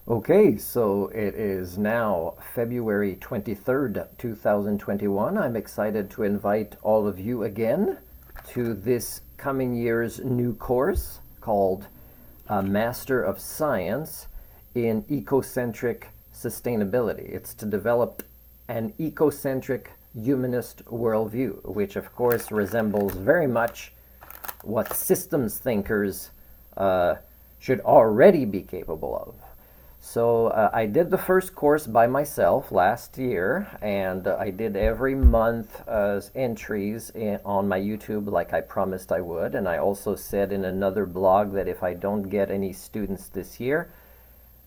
Okay, so it is now February 23rd, 2021. I'm excited to invite all of you again to this coming year's new course called Master of Science in Ecocentric Sustainability. It's to develop an ecocentric humanist worldview, which of course resembles very much what systems thinkers should already be capable of. So I did the first course by myself last year, and I did every month entries on my YouTube like I promised I would. And I also said in another blog that if I don't get any students this year,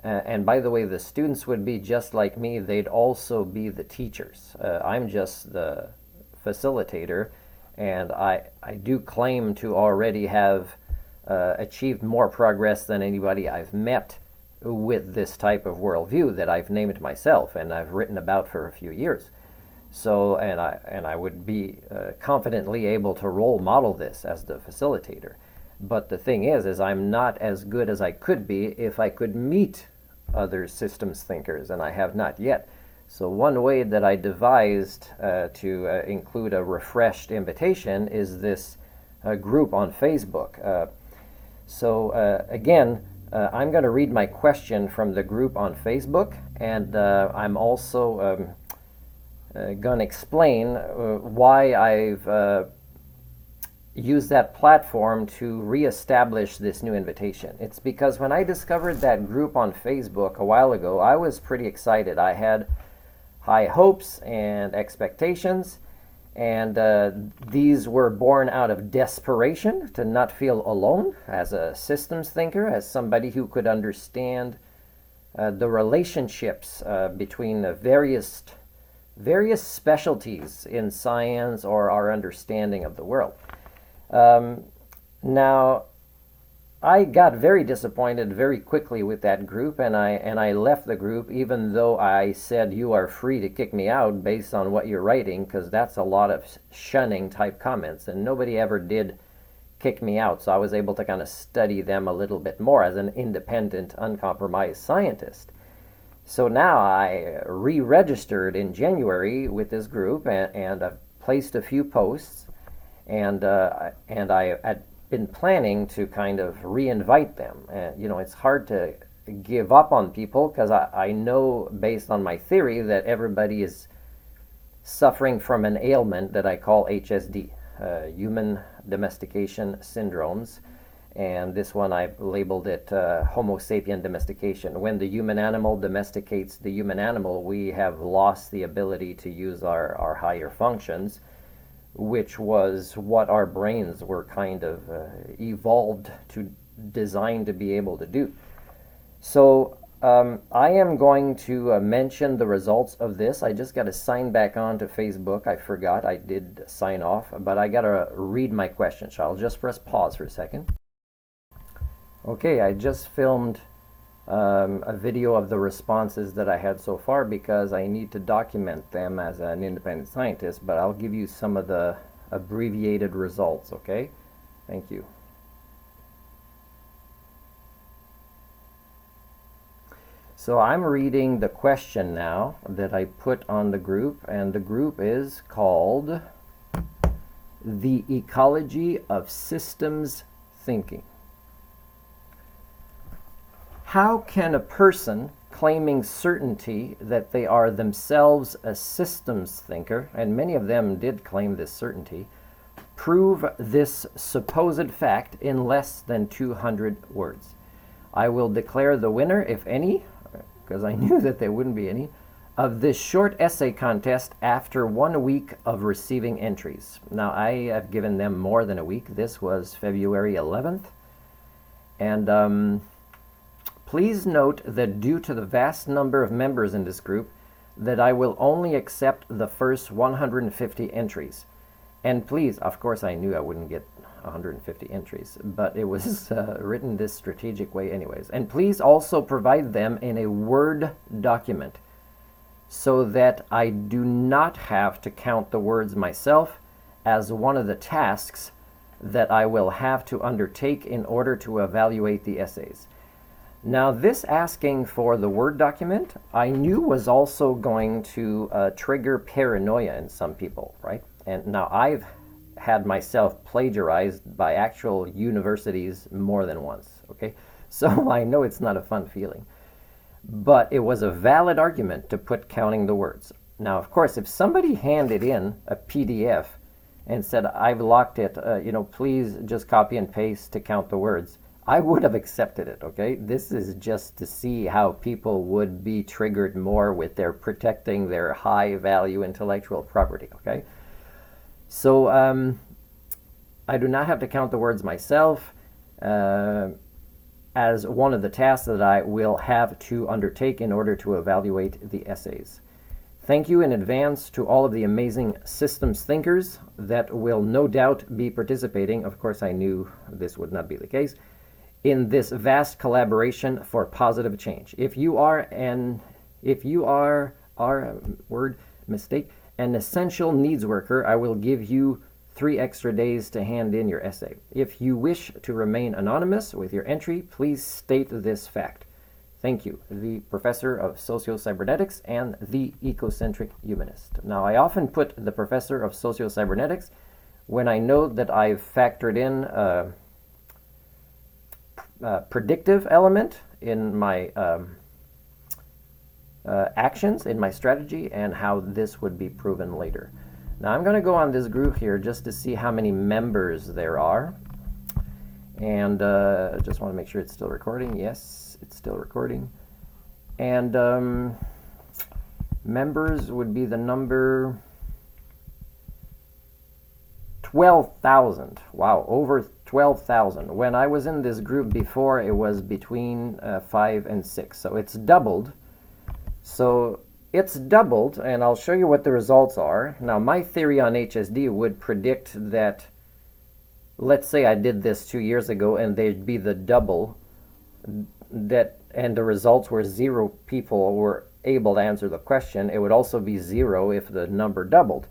and by the way, the students would be just like me, they'd also be the teachers. I'm just the facilitator, and I do claim to already have achieved more progress than anybody I've met with this type of worldview that I've named myself and I've written about for a few years. So, and I would be confidently able to role model this as the facilitator. But the thing is I'm not as good as I could be if I could meet other systems thinkers, and I have not yet. So one way that I devised to include a refreshed invitation is this group on Facebook. Again, I'm going to read my question from the group on Facebook, and I'm also going to explain why I've used that platform to reestablish this new invitation. It's because when I discovered that group on Facebook a while ago, I was pretty excited. I had high hopes and expectations, and these were born out of desperation to not feel alone as a systems thinker, as somebody who could understand the relationships between the various specialties in science or our understanding of the world. Now, I got very disappointed very quickly with that group, and I left the group, even though I said you are free to kick me out based on what you're writing, because that's a lot of shunning type comments, and nobody ever did kick me out. So I was able to kind of study them a little bit more as an independent, uncompromised scientist. So now I re-registered in January with this group, and I've placed a few posts, and I had been planning to kind of re-invite them. And it's hard to give up on people because I know based on my theory that everybody is suffering from an ailment that I call HSD, human domestication syndromes. And this one I've labeled it Homo sapien domestication. When the human animal domesticates the human animal, we have lost the ability to use our higher functions, which was what our brains were kind of evolved to design to be able to do. So I am going to mention the results of this. I just got to sign back on to Facebook. I forgot I did sign off, but I got to read my question. So I'll just press pause for a second. Okay, I just filmed a video of the responses that I had so far because I need to document them as an independent scientist, but I'll give you some of the abbreviated results, okay? Thank you. So I'm reading the question now that I put on the group, and the group is called The Ecology of Systems Thinking. How can a person claiming certainty that they are themselves a systems thinker, and many of them did claim this certainty, prove this supposed fact in less than 200 words? I will declare the winner, if any, because I knew that there wouldn't be any, of this short essay contest after 1 week of receiving entries. Now, I have given them more than a week. This was February 11th. And please note that due to the vast number of members in this group, that I will only accept the first 150 entries. And please, of course I knew I wouldn't get 150 entries, but it was written this strategic way anyways. And please also provide them in a Word document so that I do not have to count the words myself as one of the tasks that I will have to undertake in order to evaluate the essays. Now, this asking for the Word document, I knew was also going to trigger paranoia in some people, right? And now I've had myself plagiarized by actual universities more than once, okay? So I know it's not a fun feeling. But it was a valid argument to put counting the words. Now, of course, if somebody handed in a PDF and said, I've locked it, please just copy and paste to count the words, I would have accepted it, okay? This is just to see how people would be triggered more with their protecting their high value intellectual property, okay? So I do not have to count the words myself as one of the tasks that I will have to undertake in order to evaluate the essays. Thank you in advance to all of the amazing systems thinkers that will no doubt be participating. Of course, I knew this would not be the case in this vast collaboration for positive change. If you are an essential needs worker, I will give you 3 extra days to hand in your essay. If you wish to remain anonymous with your entry, please state this fact. Thank you, the Professor of Socio-Cybernetics and the Ecocentric Humanist. Now, I often put the Professor of Socio-Cybernetics when I know that I've factored in predictive element in my actions, in my strategy, and how this would be proven later. Now I'm going to go on this group here just to see how many members there are. And just want to make sure it's still recording. Yes, it's still recording. And members would be the number 12,000. Wow, over 12,000. When I was in this group before, it was between 5 and 6. So it's doubled. And I'll show you what the results are. Now, my theory on HSD would predict that, let's say I did this 2 years ago and they'd be the double, and the results were 0 people were able to answer the question. It would also be 0 if the number doubled.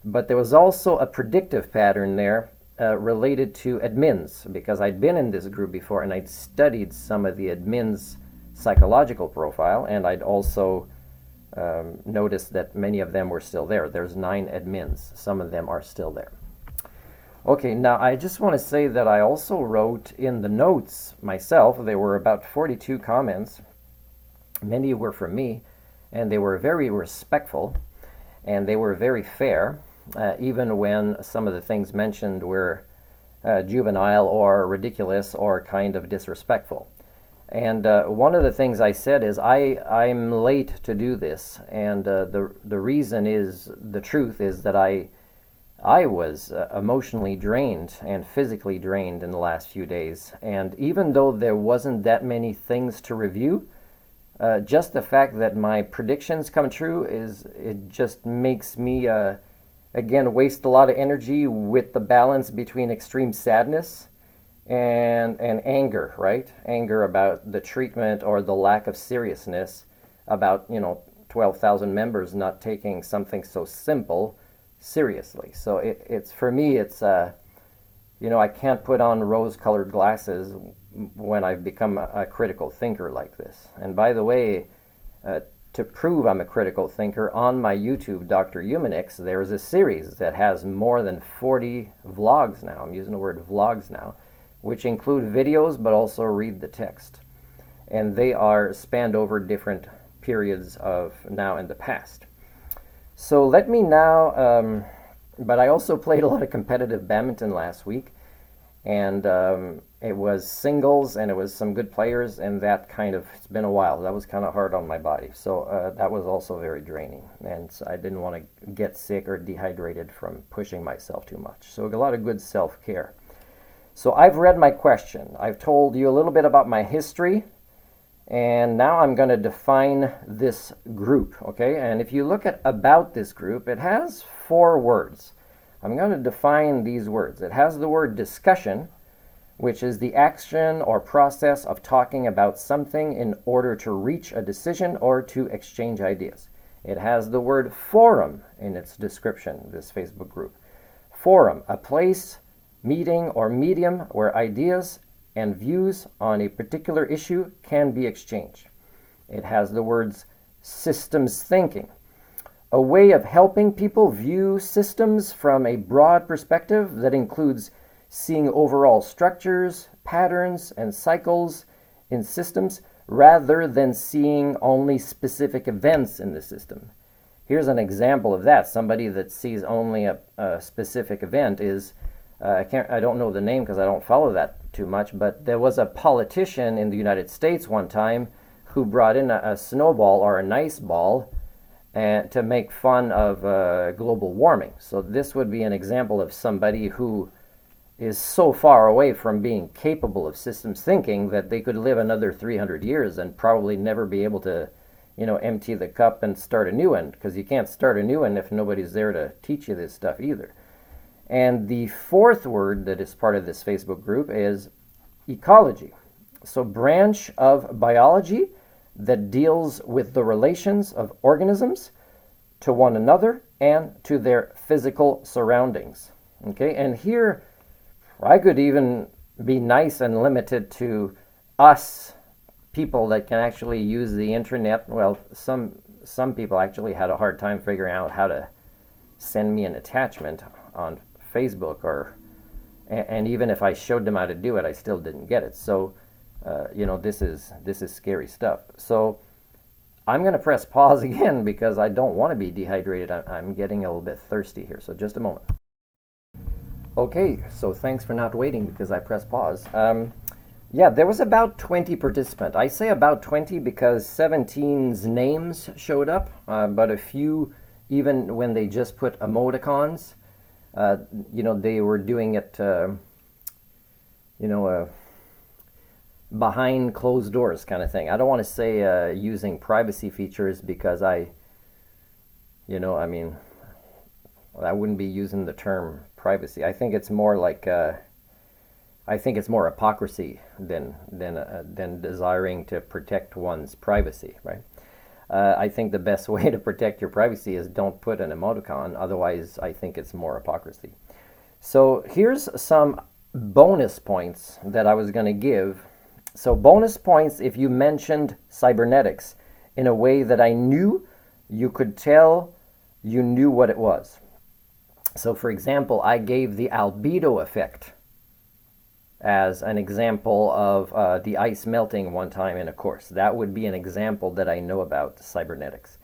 But there was also a predictive pattern there related to admins, because I'd been in this group before and I'd studied some of the admins' psychological profile, and I'd also noticed that many of them were still there. There's 9 admins. Some of them are still there. Okay, now I just want to say that I also wrote in the notes myself. There were about 42 comments. Many were from me, and they were very respectful, and they were very fair, even when some of the things mentioned were juvenile or ridiculous or kind of disrespectful. And one of the things I said is I'm late to do this, and the reason is, the truth is that I was emotionally drained and physically drained in the last few days. And even though there wasn't that many things to review, just the fact that my predictions come true it just makes me again waste a lot of energy with the balance between extreme sadness and anger, right? Anger about the treatment or the lack of seriousness about 12,000 members not taking something so simple seriously. So it's for me, it's I can't put on rose-colored glasses when I've become a critical thinker like this. And by the way, to prove I'm a critical thinker, on my YouTube, Dr. Humanix, there is a series that has more than 40 vlogs now. I'm using the word vlogs now, which include videos but also read the text. And they are spanned over different periods of now and the past. So let me now, but I also played a lot of competitive badminton last week, and it was singles, and it was some good players, and that it's been a while. That was kind of hard on my body. So that was also very draining, and so I didn't want to get sick or dehydrated from pushing myself too much. So a lot of good self-care. So I've read my question. I've told you a little bit about my history, and now I'm going to define this group, okay? And if you look at about this group, it has 4 words. I'm going to define these words. It has the word discussion, which is the action or process of talking about something in order to reach a decision or to exchange ideas. It has the word forum in its description, this Facebook group. Forum, a place, meeting, or medium where ideas and views on a particular issue can be exchanged. It has the words systems thinking, a way of helping people view systems from a broad perspective that includes seeing overall structures, patterns, and cycles in systems rather than seeing only specific events in the system. Here's an example of that. Somebody that sees only a specific event is, I don't know the name because I don't follow that too much, but there was a politician in the United States one time who brought in a snowball or a nice ball to make fun of global warming. So this would be an example of somebody who is so far away from being capable of systems thinking that they could live another 300 years and probably never be able to, empty the cup and start a new one, because you can't start a new one if nobody's there to teach you this stuff either. And the fourth word that is part of this Facebook group is ecology. So branch of biology that deals with the relations of organisms to one another and to their physical surroundings. Okay, and here I could even be nice and limited to us people that can actually use the internet. Well, some people actually had a hard time figuring out how to send me an attachment on Facebook, and even if I showed them how to do it, I still didn't get it. So, this is scary stuff. So I'm going to press pause again because I don't want to be dehydrated. I'm getting a little bit thirsty here. So just a moment. Okay, so thanks for not waiting because I pressed pause. Yeah, there was about 20 participants. I say about 20 because 17's names showed up, but a few, even when they just put emoticons, they were doing it, behind closed doors kind of thing. I don't want to say using privacy features because I wouldn't be using the term privacy. I think it's more like hypocrisy than desiring to protect one's privacy, right? I think the best way to protect your privacy is don't put an emoticon. Otherwise, I think it's more hypocrisy. So here's some bonus points that I was going to give. So bonus points if you mentioned cybernetics in a way that I knew you could tell you knew what it was. So for example, I gave the albedo effect as an example of the ice melting one time in a course. That would be an example that I know about cybernetics.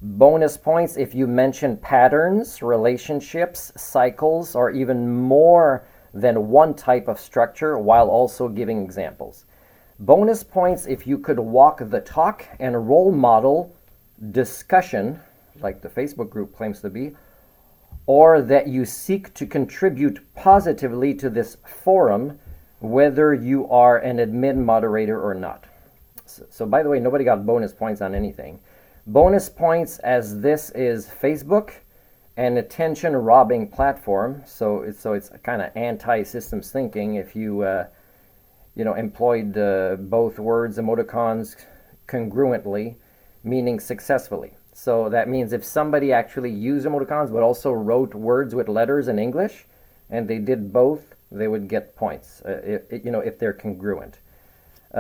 Bonus points if you mention patterns, relationships, cycles, or even more than one type of structure while also giving examples. Bonus points if you could walk the talk and role model discussion, like the Facebook group claims to be, or that you seek to contribute positively to this forum, whether you are an admin moderator or not. So by the way, nobody got bonus points on anything. Bonus points as this is Facebook, an attention-robbing platform. So it's kind of anti-systems thinking if you employed both words, emoticons, congruently, meaning successfully. So that means if somebody actually used emoticons but also wrote words with letters in English, and they did both, they would get points, if they're congruent.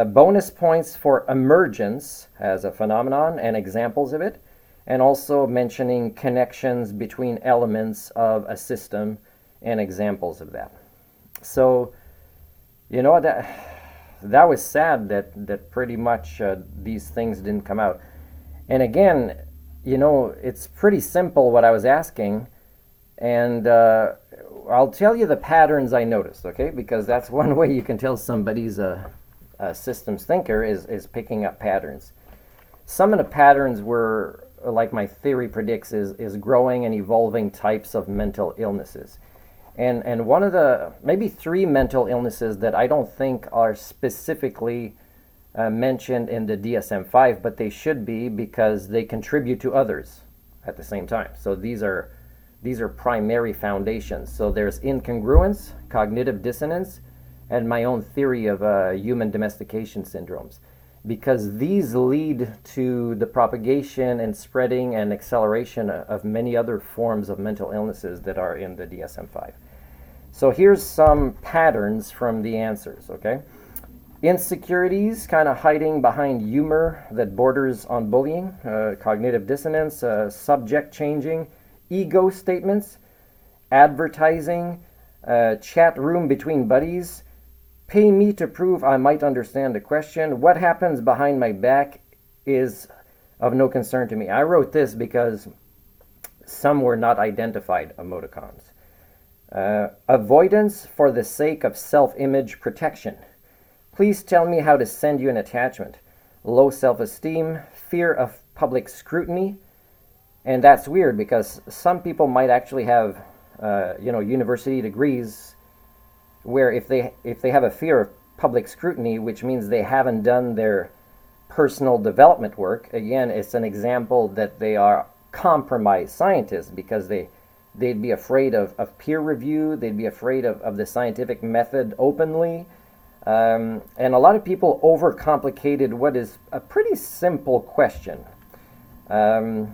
Bonus points for emergence as a phenomenon and examples of it, and also mentioning connections between elements of a system and examples of that. So, that was sad that pretty much these things didn't come out. And again, it's pretty simple what I was asking, and I'll tell you the patterns I noticed, okay? Because that's one way you can tell somebody's a systems thinker is picking up patterns. Some of the patterns were, like my theory predicts, is growing and evolving types of mental illnesses. And one of the, maybe 3 mental illnesses that I don't think are specifically mentioned in the DSM-5, but they should be because they contribute to others at the same time. So these are primary foundations. So there's incongruence, cognitive dissonance, and my own theory of human domestication syndromes, because these lead to the propagation and spreading and acceleration of many other forms of mental illnesses that are in the DSM-5. So here's some patterns from the answers, okay? Insecurities, kind of hiding behind humor that borders on bullying, cognitive dissonance, subject changing, ego statements, advertising, chat room between buddies, pay me to prove I might understand the question, what happens behind my back is of no concern to me. I wrote this because some were not identified emoticons. Avoidance for the sake of self-image protection. Please tell me how to send you an attachment. Low self-esteem, fear of public scrutiny, and that's weird because some people might actually have, university degrees where if they have a fear of public scrutiny, which means they haven't done their personal development work, again, it's an example that they are compromised scientists because they'd be afraid of peer review, they'd be afraid of the scientific method openly. And a lot of people overcomplicated what is a pretty simple question. Like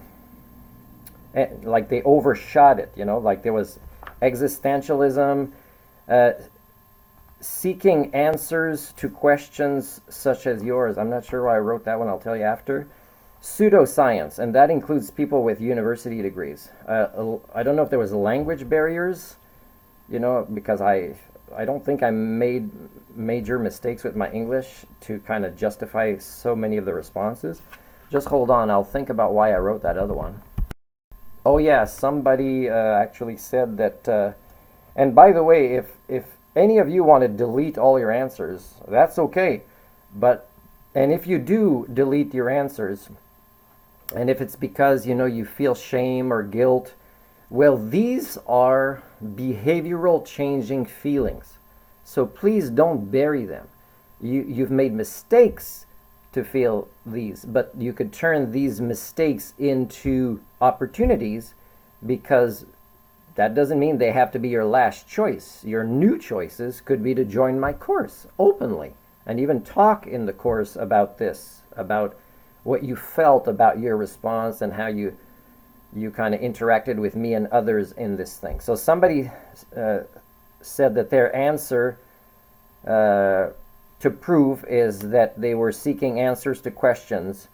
they overshot it, like there was existentialism, seeking answers to questions such as yours. I'm not sure why I wrote that one, I'll tell you after. Pseudoscience, and that includes people with university degrees. I don't know if there was language barriers, because I don't think I made major mistakes with my English to kind of justify so many of the responses. Just hold on, I'll think about why I wrote that other one. Oh yeah, somebody actually said that, and by the way, if any of you want to delete all your answers, that's okay. And if you do delete your answers, and if it's because, you feel shame or guilt, well, these are behavioral changing feelings. So please don't bury them. You've made mistakes to feel these, but you could turn these mistakes into opportunities, because that doesn't mean they have to be your last choice. Your new choices could be to join my course openly and even talk in the course about this, about what you felt about your response and how you kind of interacted with me and others in this thing. So somebody said that their answer to prove is that they were seeking answers to questions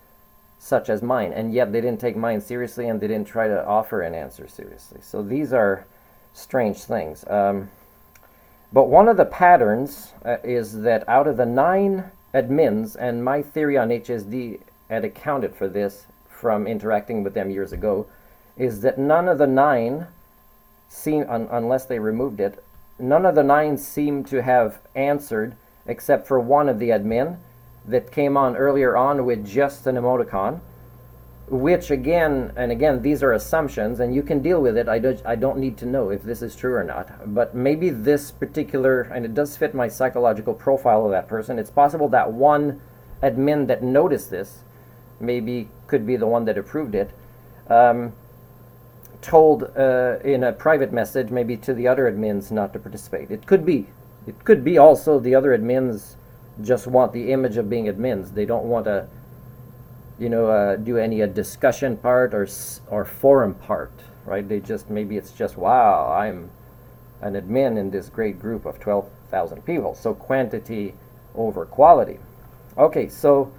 such as mine, and yet they didn't take mine seriously and they didn't try to offer an answer seriously. So these are strange things. But one of the patterns is that out of the 9 admins, and my theory on HSD had accounted for this from interacting with them years ago, is that none of the 9 seem, unless they removed it, none of the 9 seem to have answered except for one of the admin that came on earlier on with just an emoticon, which again, these are assumptions and you can deal with it. I don't need to know if this is true or not, but maybe this particular, and it does fit my psychological profile of that person, it's possible that one admin that noticed this maybe could be the one that approved it, told in a private message maybe to the other admins not to participate. It could be also the other admins just want the image of being admins. They don't want to do a discussion part or forum part, right? Maybe it's just, wow, I'm an admin in this great group of 12,000 people. So quantity over quality. Okay, so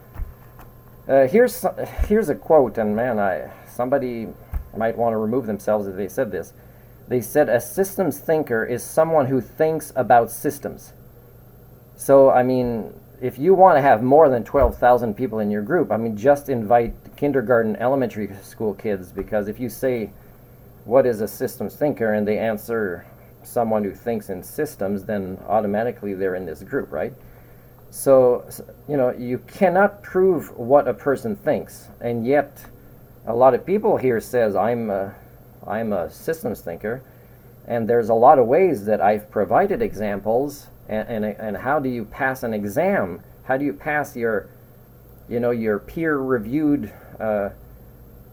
here's a quote, and man, somebody might want to remove themselves if they said this. They said, a systems thinker is someone who thinks about systems. So, I mean, if you want to have more than 12,000 people in your group, I mean, just invite kindergarten, elementary school kids, because if you say, what is a systems thinker, and they answer someone who thinks in systems, then automatically they're in this group, right? So, you cannot prove what a person thinks, and yet a lot of people here says, I'm a systems thinker, and there's a lot of ways that I've provided examples. And how do you pass an exam? How do you pass your peer-reviewed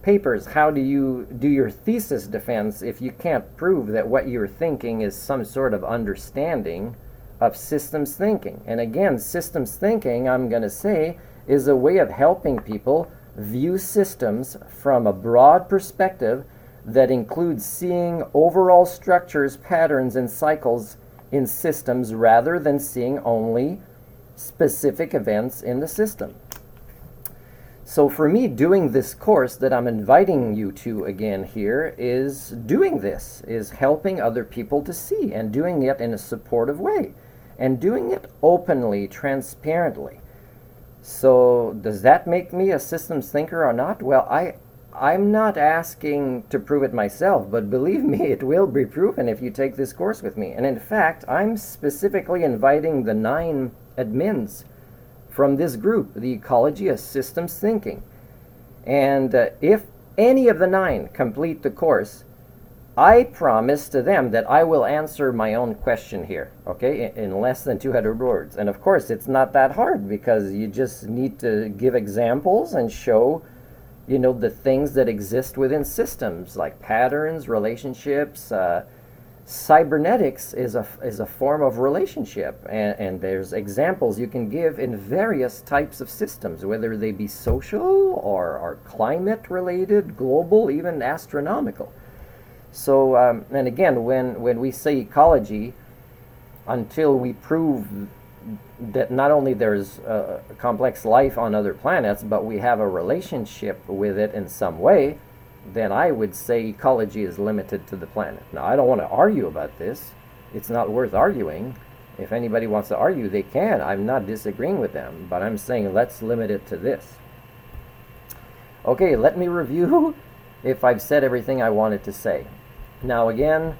papers? How do you do your thesis defense if you can't prove that what you're thinking is some sort of understanding of systems thinking? And again, systems thinking, I'm going to say, is a way of helping people view systems from a broad perspective that includes seeing overall structures, patterns, and cycles in systems rather than seeing only specific events in the system. So for me, doing this course that I'm inviting you to again here is doing this, is helping other people to see, and doing it in a supportive way, and doing it openly, transparently. So does that make me a systems thinker or not? Well, I'm not asking to prove it myself, but believe me, it will be proven if you take this course with me. And in fact, I'm specifically inviting the 9 admins from this group, the Ecology of Systems Thinking. And if any of the 9 complete the course, I promise to them that I will answer my own question here, okay, in less than 200 words. And of course, it's not that hard, because you just need to give examples and show, you know, the things that exist within systems, like patterns, relationships. Cybernetics is a form of relationship, and there's examples you can give in various types of systems, whether they be social or climate related, global, even astronomical. So, and again, when we say ecology, until we prove that not only there's complex life on other planets, but we have a relationship with it in some way, then I would say ecology is limited to the planet. Now, I don't want to argue about this. It's not worth arguing. If anybody wants to argue, they can. I'm not disagreeing with them, but I'm saying let's limit it to this. Okay, let me review if I've said everything I wanted to say. Now again,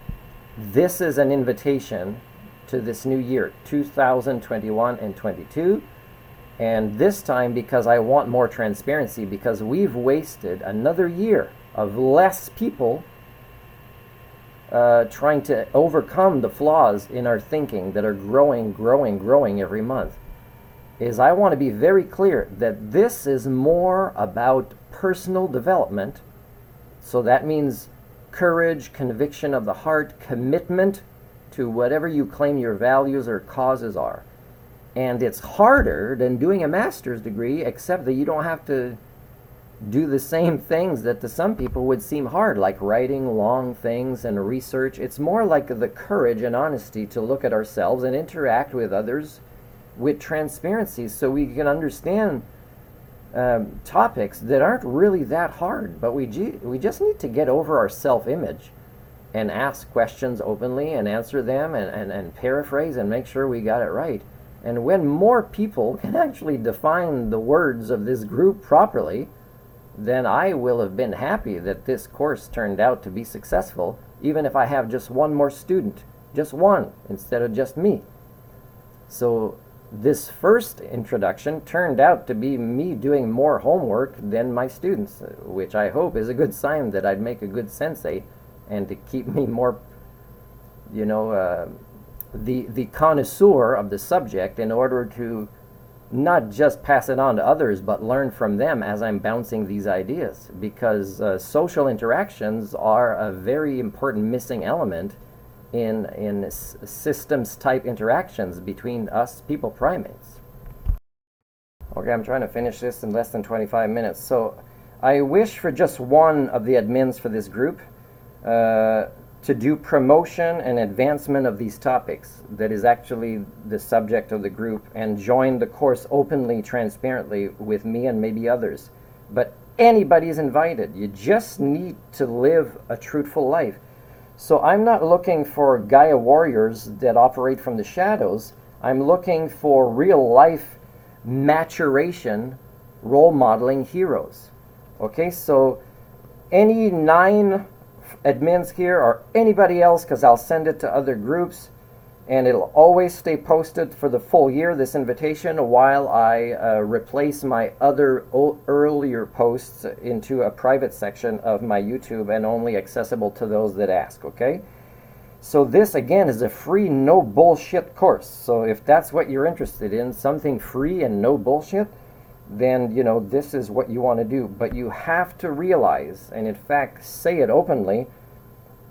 this is an invitation to this new year, 2021 and 22. And this time, because I want more transparency, because we've wasted another year of less people trying to overcome the flaws in our thinking that are growing every month, is I want to be very clear that this is more about personal development. So that means courage, conviction of the heart, commitment to whatever you claim your values or causes are. And it's harder than doing a master's degree, except that you don't have to do the same things that to some people would seem hard, like writing long things and research. It's more like the courage and honesty to look at ourselves and interact with others with transparency, so we can understand topics that aren't really that hard, but we just need to get over our self-image and ask questions openly and answer them and paraphrase and make sure we got it right. And when more people can actually define the words of this group properly, then I will have been happy that this course turned out to be successful, even if I have just one more student, just one, instead of just me. So this first introduction turned out to be me doing more homework than my students, which I hope is a good sign that I'd make a good sensei and to keep me more, you know, the connoisseur of the subject, in order to not just pass it on to others, but learn from them as I'm bouncing these ideas, because social interactions are a very important missing element in systems type interactions between us people primates. Okay, I'm trying to finish this in less than 25 minutes. So I wish for just one of the admins for this group to do promotion and advancement of these topics that is actually the subject of the group, and join the course openly, transparently with me and maybe others. But anybody is invited. You just need to live a truthful life. So I'm not looking for Gaia warriors that operate from the shadows. I'm looking for real life maturation, role modeling heroes. Okay, so any 9 admins here, or anybody else, because I'll send it to other groups, and it'll always stay posted for the full year, this invitation, while I replace my other earlier posts into a private section of my YouTube, and only accessible to those that ask, okay? So this, again, is a free, no bullshit course. So if that's what you're interested in, something free and no bullshit, then, you know, this is what you want to do. But you have to realize, and in fact say it openly,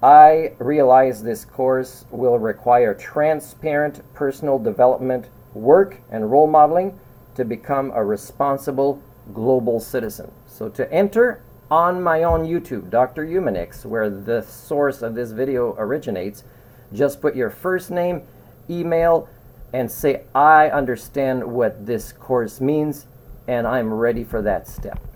I realize this course will require transparent personal development work and role modeling to become a responsible global citizen. So to enter on my own YouTube, Dr. Humanix, where the source of this video originates, just put your first name email and say, I understand what this course means and I'm ready for that step.